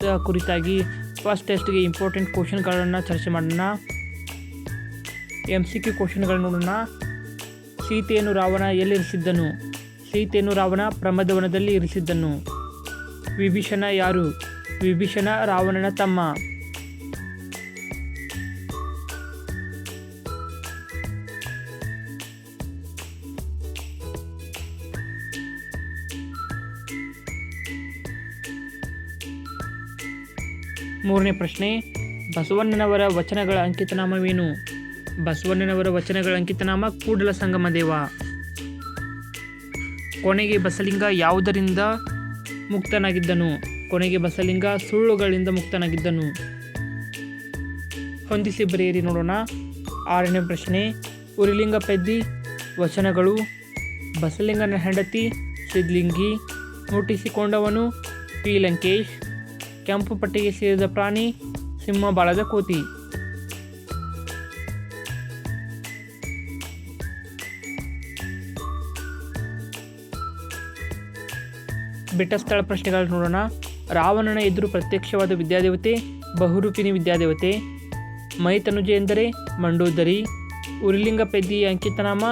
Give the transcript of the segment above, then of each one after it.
ಕುರಿತಾಗಿ ಫಸ್ಟ್ ಟೆಸ್ಟ್ಗೆ ಇಂಪಾರ್ಟೆಂಟ್ ಕ್ವಶನ್ಗಳನ್ನು ಚರ್ಚೆ ಮಾಡೋಣ. MCQ ಕ್ವಶನ್ಗಳು ನೋಡೋಣ. ಸೀತೆಯನ್ನು ರಾವಣ ಎಲ್ಲಿರಿಸಿದ್ದನು? ಸೀತೆಯನ್ನು ರಾವಣ ಪ್ರಮದವನದಲ್ಲಿ ಇರಿಸಿದ್ದನು. ವಿಭೀಷಣ ಯಾರು? ವಿಭೀಷಣ ರಾವಣನ ತಮ್ಮ. ಮೂರನೇ ಪ್ರಶ್ನೆ, ಬಸವಣ್ಣನವರ ವಚನಗಳ ಅಂಕಿತನಾಮವೇನು? ಬಸವಣ್ಣನವರ ವಚನಗಳ ಅಂಕಿತನಾಮ ಕೂಡಲ ಸಂಗಮ ದೇವ. ಕೊನೆಗೆ ಬಸಲಿಂಗ ಯಾವುದರಿಂದ ಮುಕ್ತನಾಗಿದ್ದನು? ಕೊನೆಗೆ ಬಸಲಿಂಗ ಸುಳ್ಳುಗಳಿಂದ ಮುಕ್ತನಾಗಿದ್ದನು. ಹೊಂದಿಸಿ ಬರೆಯಿರಿ ನೋಡೋಣ. ಆರನೇ ಪ್ರಶ್ನೆ, ಉರಿಲಿಂಗ ಪೆದ್ದಿ ವಚನಗಳು. ಬಸಲಿಂಗನ ಹೆಂಡತಿ ಸಿದ್ಲಿಂಗಿ. ಮುಟ್ಟಿಸಿಕೊಂಡವನು ಪಿ. ಲಂಕೇಶ್. ಕೆಂಪು ಪಟ್ಟಿಗೆ ಸೇರಿದ ಪ್ರಾಣಿ ಸಿಂಹ ಬಾಳದ ಕೋತಿ. ಬಿಟ್ಟ ಸ್ಥಳ ಪ್ರಶ್ನೆಗಳು ನೋಡೋಣ. ರಾವಣನ ಎದುರು ಪ್ರತ್ಯಕ್ಷವಾದ ವಿದ್ಯಾದೇವತೆ ಬಹುರೂಪಿಣಿ ವಿದ್ಯಾದೇವತೆ. ಮೈತನುಜೆ ಎಂದರೆ ಮಂಡೋದರಿ. ಉರಿಲಿಂಗ ಪೆದ್ದಿ ಅಂಕಿತನಾಮ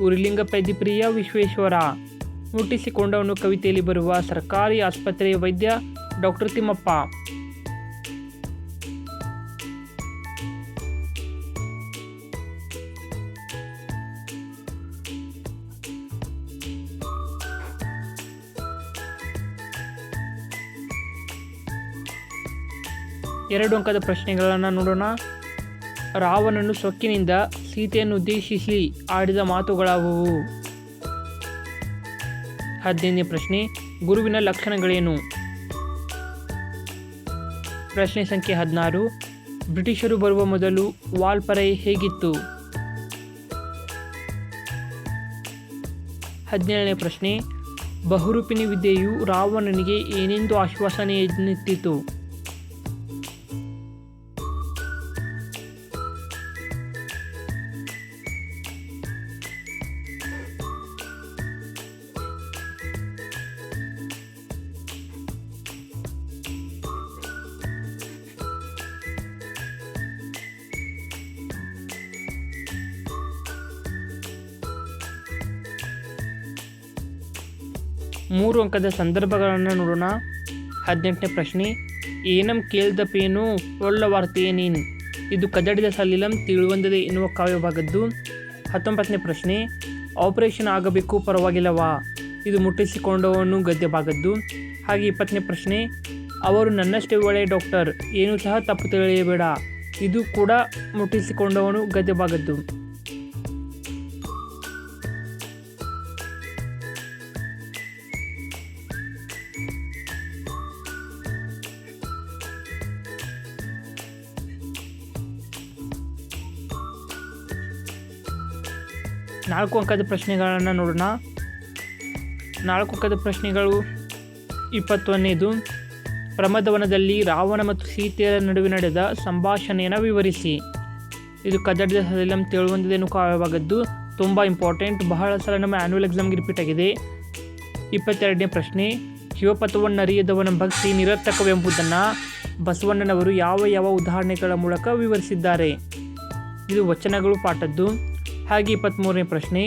ಉರಿಲಿಂಗ ಪೆದ್ದಿ ಪ್ರಿಯ ವಿಶ್ವೇಶ್ವರ. ಮುಟ್ಟಿಸಿಕೊಂಡವನು ಕವಿತೆಯಲ್ಲಿ ಬರುವ ಸರ್ಕಾರಿ ಆಸ್ಪತ್ರೆಯ ವೈದ್ಯ ಡಾಕ್ಟರ್ ತಿಮ್ಮಪ್ಪ. ಎರಡು ಅಂಕದ ಪ್ರಶ್ನೆಗಳನ್ನು ನೋಡೋಣ. ರಾವಣನು ಸೊಕ್ಕಿನಿಂದ ಸೀತೆಯನ್ನು ಉದ್ದೇಶಿಸಿ ಆಡಿದ ಮಾತುಗಳಾವುವು? 15ನೇ ಪ್ರಶ್ನೆ, ಗುರುವಿನ ಲಕ್ಷಣಗಳೇನು? ಪ್ರಶ್ನೆ ಸಂಖ್ಯೆ 16, ಬ್ರಿಟಿಷರು ಬರುವ ಮೊದಲು ವಾಲ್ಪರೈ ಹೇಗಿತ್ತು? 17ನೇ ಪ್ರಶ್ನೆ, ಬಹುರೂಪಿಣಿ ವಿದ್ಯೆಯು ರಾವಣನಿಗೆ ಏನೆಂದು ಆಶ್ವಾಸನೆಯನ್ನಿತ್ತಿತು? 3 ಅಂಕದ ಸಂದರ್ಭಗಳನ್ನು ನೋಡೋಣ. 18ನೇ ಪ್ರಶ್ನೆ, ಏನಂ ಕೇಳ್ದ ಪೇನು ಒಳ್ಳ ವಾರ್ತೆಯೇ ನೀನ್. ಇದು ಕದಡಿದ ಸಲಿಲಂ ತಿಳುವಂದದೆ ಎನ್ನುವ ಕಾವ್ಯಭಾಗದ್ದು. 19ನೇ ಪ್ರಶ್ನೆ, ಆಪರೇಷನ್ ಆಗಬೇಕು ಪರವಾಗಿಲ್ಲವಾ. ಇದು ಮುಟ್ಟಿಸಿಕೊಂಡವನು ಗದ್ಯ ಭಾಗದ್ದು. ಹಾಗೆ 20ನೇ ಪ್ರಶ್ನೆ, ಅವರು ನನ್ನಷ್ಟೇ ಒಳ್ಳೆಯ ಡಾಕ್ಟರ್, ಏನೂ ಸಹ ತಪ್ಪು ತಿಳಿಯಬೇಡ. ಇದು ಕೂಡ ಮುಟ್ಟಿಸಿಕೊಂಡವನು ಗದ್ಯ ಭಾಗದ್ದು. ನಾಲ್ಕು ಅಂಕದ ಪ್ರಶ್ನೆಗಳನ್ನು ನೋಡೋಣ. 4 ಅಂಕದ ಪ್ರಶ್ನೆಗಳು. 21ನೇದು, ಪ್ರಮದವನದಲ್ಲಿ ರಾವಣ ಮತ್ತು ಸೀತೆಯರ ನಡುವೆ ನಡೆದ ಸಂಭಾಷಣೆಯನ್ನು ವಿವರಿಸಿ. ಇದು ಕದಡಿದ ಸಲಿಲಂ ತಿಳುವಂದದೇನು ಕಾವ್ಯವಾಗದ್ದು. ತುಂಬ ಇಂಪಾರ್ಟೆಂಟ್, ಬಹಳ ಸಲ ನಮ್ಮ ಆ್ಯನ್ಯುವಲ್ ಎಕ್ಸಾಮ್ಗೆ ರಿಪೀಟ್ ಆಗಿದೆ. 22ನೇ ಪ್ರಶ್ನೆ, ಶಿವಪಥವನ್ನರಿಯದವನ ಭಕ್ತಿ ನಿರರ್ಥಕವೆಂಬುದನ್ನು ಬಸವಣ್ಣನವರು ಯಾವ ಯಾವ ಉದಾಹರಣೆಗಳ ಮೂಲಕ ವಿವರಿಸಿದ್ದಾರೆ. ಇದು ವಚನಗಳು ಪಾಠದ್ದು. ಹಾಗೆ 23ನೇ ಪ್ರಶ್ನೆ,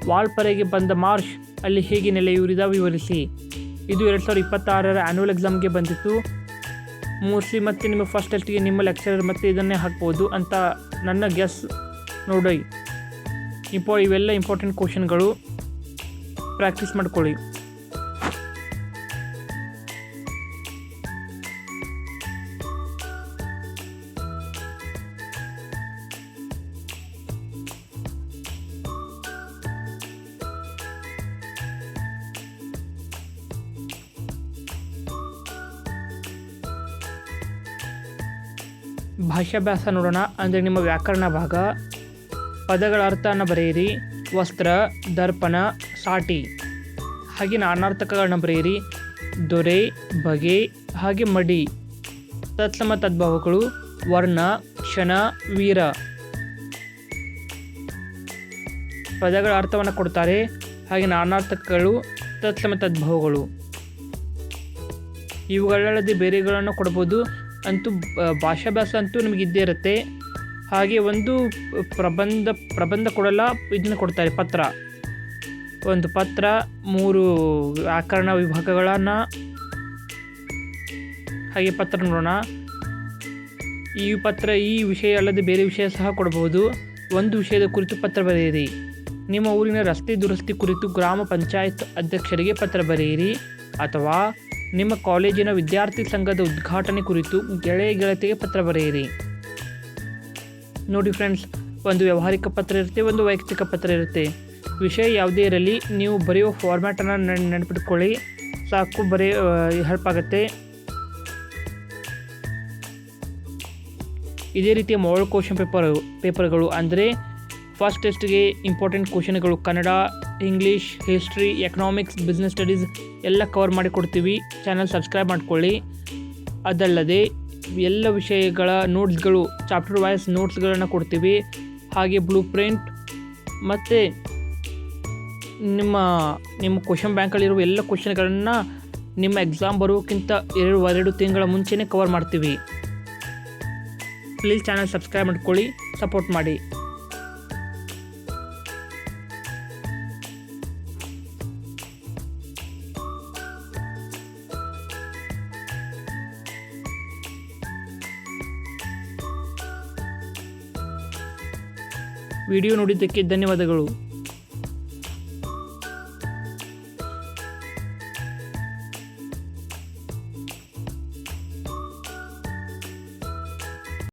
ವಾಲ್ಪರೆಗೆ ಬಂದ ಮಾರ್ಷ್ ಅಲ್ಲಿ ಹೇಗೆ ನೆಲೆಯೂರಿದ ವಿವರಿಸಿ. ಇದು 2026ರ ಆ್ಯನ್ಯುವಲ್ ಎಕ್ಸಾಮ್ಗೆ ಬಂದಿತ್ತು. ಮೋಸ್ಟ್ಲಿ ಮತ್ತು ನಿಮ್ಮ ಫಸ್ಟ್ ಟೆಸ್ಟ್ಗೆ ನಿಮ್ಮ ಲೆಕ್ಚರರ್ ಮತ್ತು ಇದನ್ನೇ ಹಾಕ್ಬೋದು ಅಂತ ನನ್ನ ಗೆಸ್ ನೋಡಿ. ಇವೆಲ್ಲ ಇಂಪಾರ್ಟೆಂಟ್ ಕ್ವಶನ್ಗಳು, ಪ್ರಾಕ್ಟೀಸ್ ಮಾಡ್ಕೊಳ್ಳಿ. ಭಾಷಾಭ್ಯಾಸ ನೋಡೋಣ. ಅಂದರೆ ನಿಮ್ಮ ವ್ಯಾಕರಣ ಭಾಗ. ಪದಗಳ ಅರ್ಥನ ಬರೆಯಿರಿ. ವಸ್ತ್ರ, ದರ್ಪಣ, ಸಾಟಿ. ಹಾಗೆ ನಾನಾರ್ಥಕಗಳನ್ನ ಬರೆಯಿರಿ. ದೊರೆ, ಬಗೆ, ಹಾಗೆ ಮಡಿ. ತತ್ಸಮ ತದ್ಭವಗಳು ವರ್ಣ, ಕ್ಷಣ, ವೀರ. ಪದಗಳ ಅರ್ಥವನ್ನು ಕೊಡ್ತಾರೆ. ಹಾಗೆ ನಾನಾರ್ಥಕಗಳು, ತತ್ಸಮ ತದ್ಭವಗಳು. ಇವುಗಳಲ್ಲದೆ ಬೇರೆಗಳನ್ನು ಕೊಡ್ಬೋದು. ಅಂತೂ ಭಾಷಾಭ್ಯಾಸ ಅಂತೂ ನಿಮಗೆ ಇದ್ದೇ ಇರುತ್ತೆ. ಹಾಗೆ ಒಂದು ಪ್ರಬಂಧ ಕೊಡಲ್ಲ, ಇದನ್ನು ಕೊಡ್ತಾರೆ ಪತ್ರ. ಒಂದು ಪತ್ರ, 3 ವ್ಯಾಕರಣ ವಿಭಾಗಗಳನ್ನು. ಹಾಗೆ ಪತ್ರ ನೋಡೋಣ. ಈ ವಿಷಯ ಅಲ್ಲದೆ ಬೇರೆ ವಿಷಯ ಸಹ ಕೊಡಬಹುದು. ಒಂದು ವಿಷಯದ ಕುರಿತು ಪತ್ರ ಬರೆಯಿರಿ. ನಿಮ್ಮ ಊರಿನ ರಸ್ತೆ ದುರಸ್ತಿ ಕುರಿತು ಗ್ರಾಮ ಪಂಚಾಯತ್ ಅಧ್ಯಕ್ಷರಿಗೆ ಪತ್ರ ಬರೆಯಿರಿ. ಅಥವಾ ನಿಮ್ಮ ಕಾಲೇಜಿನ ವಿದ್ಯಾರ್ಥಿ ಸಂಘದ ಉದ್ಘಾಟನೆ ಕುರಿತು ಗೆಳತಿಗೆ ಪತ್ರ ಬರೆಯಿರಿ. ನೋಡಿ ಫ್ರೆಂಡ್ಸ್, ಒಂದು ವ್ಯಾವಹಾರಿಕ ಪತ್ರ ಇರುತ್ತೆ, ಒಂದು ವೈಯಕ್ತಿಕ ಪತ್ರ ಇರುತ್ತೆ. ವಿಷಯ ಯಾವುದೇ ಇರಲಿ, ನೀವು ಬರೆಯುವ ಫಾರ್ಮ್ಯಾಟನ್ನು ನೆನಪಿಟ್ಕೊಳ್ಳಿ ಸಾಕು, ಹೆಲ್ಪ್ ಆಗುತ್ತೆ. ಇದೇ ರೀತಿಯ ಮಾಡೆಲ್ ಕ್ವಶನ್ ಪೇಪರ್ಗಳು ಅಂದರೆ ಫಸ್ಟ್ ಟೆಸ್ಟ್ಗೆ ಇಂಪಾರ್ಟೆಂಟ್ ಕ್ವಶನ್ಗಳು Kannada, English, history, economics, business studies ಎಲ್ಲ ಕವರ್ ಮಾಡಿ ಕೊಡ್ತೀವಿ. ಚಾನಲ್ ಸಬ್ಸ್ಕ್ರೈಬ್ ಮಾಡ್ಕೊಳ್ಳಿ. ಅದಲ್ಲದೆ ಎಲ್ಲ ವಿಷಯಗಳ ನೋಟ್ಸ್ಗಳು, ಚಾಪ್ಟರ್ ವೈಸ್ ನೋಟ್ಸ್ಗಳನ್ನು ಕೊಡ್ತೀವಿ. ಹಾಗೆ ಬ್ಲೂ ಪ್ರಿಂಟ್ ಮತ್ತು ನಿಮ್ಮ ಕ್ವಶನ್ ಬ್ಯಾಂಕಲ್ಲಿರುವ ಎಲ್ಲ ಕ್ವಶನ್ಗಳನ್ನು ನಿಮ್ಮ ಎಕ್ಸಾಮ್ ಬರೋಕ್ಕಿಂತ 2 ತಿಂಗಳ ಮುಂಚೆನೇ ಕವರ್ ಮಾಡ್ತೀವಿ. ಪ್ಲೀಸ್ ಚಾನಲ್ ಸಬ್ಸ್ಕ್ರೈಬ್ ಮಾಡ್ಕೊಳ್ಳಿ, ಸಪೋರ್ಟ್ ಮಾಡಿ. ವಿಡಿಯೋ ನೋಡಿದ್ದಕ್ಕೆ ಧನ್ಯವಾದಗಳು.